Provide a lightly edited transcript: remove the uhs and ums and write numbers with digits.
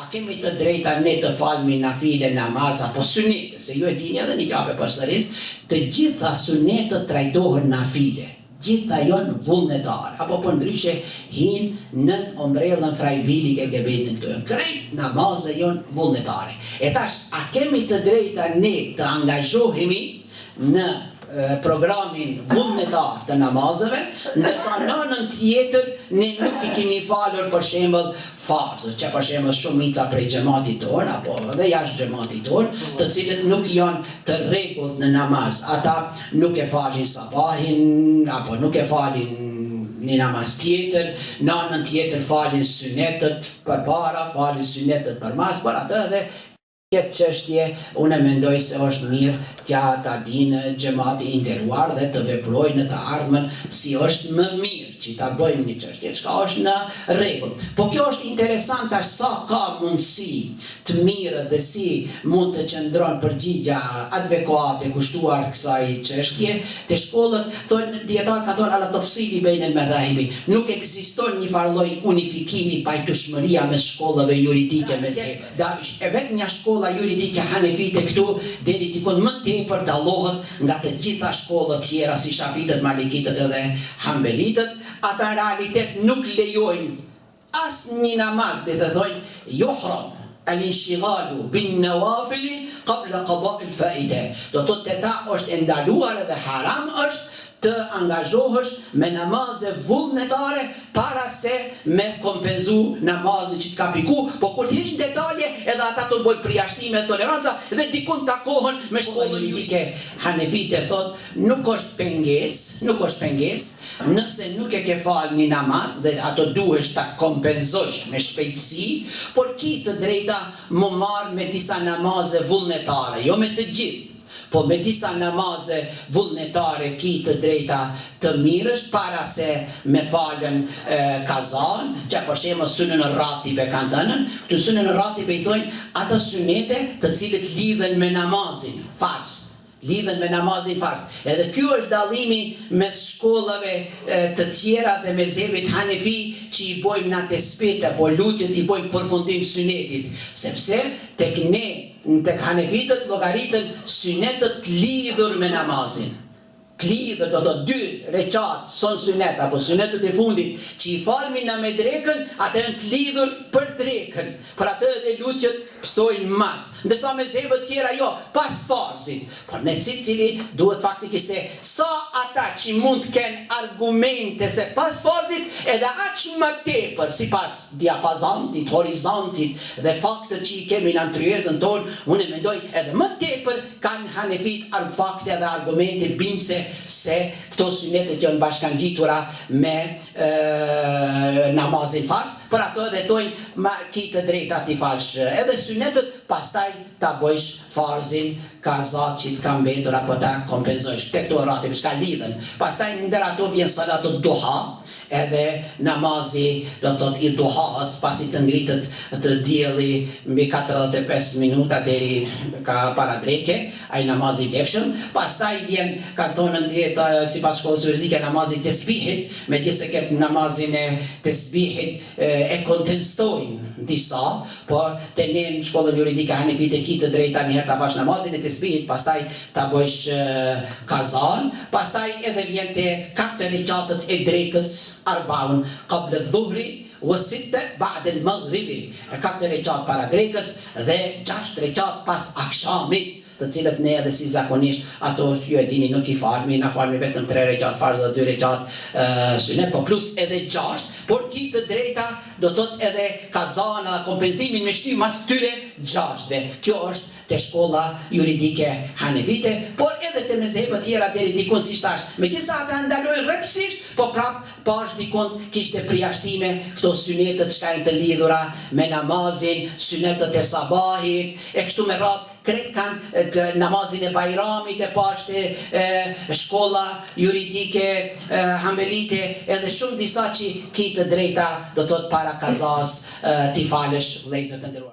a kemi të drejta ne të falmi nafile, namaz apo sunete, se ju e dini edhe një gjabe përsëris, të gjitha sunetët trajtohen nafile, gjitha janë vullnetare, apo për ndryshe hinë në ombrellën frajvili ke gebetin këto janë. Krejt namazë janë vullnetare. E thash, a kemi të drejta ne të angazhohemi në programin vullnetar të namazëve, ndërsa në anën tjetër ne nuk I kemi falur për shembull farzët, që për shembull shumica prej xhamatit tonë apo edhe jashtë xhamatit tonë, të cilët nuk janë të rregullt në namaz. Ata nuk e falin sabahin apo nuk e falin një namaz tjetër, në anën tjetër falin sunetët përpara, falin sunetët përmas, për atë edhe këtë çështje unë mendoj se është mirë t'ja ta dinë xhamati I nderuar dhe të veprojnë në të ardhmen si është më mirë që ta bëjmë një çështje çka është në rregull. Po kjo është interesante sa ka mundësi të mirë dhe si mund të qëndron përgjigja adekuate kushtuar kësaj çështje. Te shkollët thonë dietar ka thonë ala tafsili bain al-madhahibi. Nuk ekziston një farlloj unifikimi pajtueshmëria mes shkollave juridike mes e vetëm një shkolla juridike hanefite këtu deri dikon më tepër dallohet nga të gjitha shkollat tjera si shafitët, malikitët edhe hambelitët. Ata në realitet nuk lejojnë asnjë namaz, dhe të thojnë yuhram al-inshigalu bin nawafili qabla qada' al-faida. Do thotë ta është ndaluar edhe haram është të angazhohesh me namaze vullnetare para se me kompenzu namazin që t'ka piku, po kur t'heq detalje edhe ata të bëjnë përjashtime toleranca dhe dikun takohen me shkollën juridike hanefite thot nuk është pengesë, nëse nuk e ke fal një namaz dhe ato duhesh ta kompenzosh me shpejtësi, por ki të drejta më marr me disa namaze vullnetare, jo me të gjithë. Po me disa namaze vullnetare ki të drejta të mirësh para se me falën kazan, që për shembull sunën ratibe kanë thënë, këtu sunën ratibe I thojnë ato sunete të cilët lidhen me namazin farz. Lidhen me namazin farz. Edhe ky është dallimi mes shkollave të tjera dhe mezhebit hanefi që I bojmë na tespete, po lutjet I bojmë përfundim sunetit, sepse tek ne tek hanefitët llogaritën synetët lidhur me namazin. Lidhur do të dy recat son sunet apo sunetët e fundit që I falmi në me drekën, atë janë të lidhur për drekën. Për atë edhe lutjet pësojnë mas. Ndërsa me zebët tjera jo, pas farzit. Por në cili duhet faktikisht se sa ata që mund të kenë argumente se pas farzit edhe aq më tepër sipas diapazontit, horizontit dhe faktët që I kemi në tryezën tonë, unë mendoj edhe më tepër kanë hanefit fakte dhe argumente bindse se këto sunetet janë bashkangjitura me namazin farz, për ato edhe thojnë ki të drejta ti falsh edhe sunetet, pastaj ta bëjsh farzin kazat që të kam mbetur apo ta kompenzojsh. Këto rate s'ka lidhen. Pastaj ndër ato vjen salatu duha, edhe namazi do të thotë I duhas pasi të ngritet të dielli mbi 45 minuta deri ka para dreke, ai namazi I lefshëm. Pastaj vjen kantonën dieta sipas shkollës juridike namazi tesbihit, megjithëse këtë namazin e tesbihit e kontestojnë disa, por te ne në shkollën juridike hanefite ki të drejta një herë ta fash namazin e tesbihit, pastaj ta bësh kazan, pastaj edhe vjen te 4 recatët e drekës arbaun qabla dhuhri wa 6 ba'da al-maghribi, 4 recat para drekës dhe 6 recat pas akshamit, të cilët ne edhe si zakonisht ato ju e dini nuk I falmi, na falmi vetëm 3 recat farz dhe 2 recat sunet, po plus edhe 6, por ki të drejta do thot edhe kazana dhe kompenzimin me shty mas këtyre 6-ve. Kjo është te shkolla juridike hanefite, por edhe te mezhebet tjera deri dikun si thash. Megjithëse ata ndalojnë rrepsisht, po prap pash dikun kishte përjashtime këto synetet çka janë të lidhura me namazin, synetet e sabahit, e kështu me radhë. Krejt kanë namazin e bajramit e pashte, shkolla juridike, hambelite, edhe shumë disa që ki të drejta do thot para kazas ti falesh vëllezër të nderuar.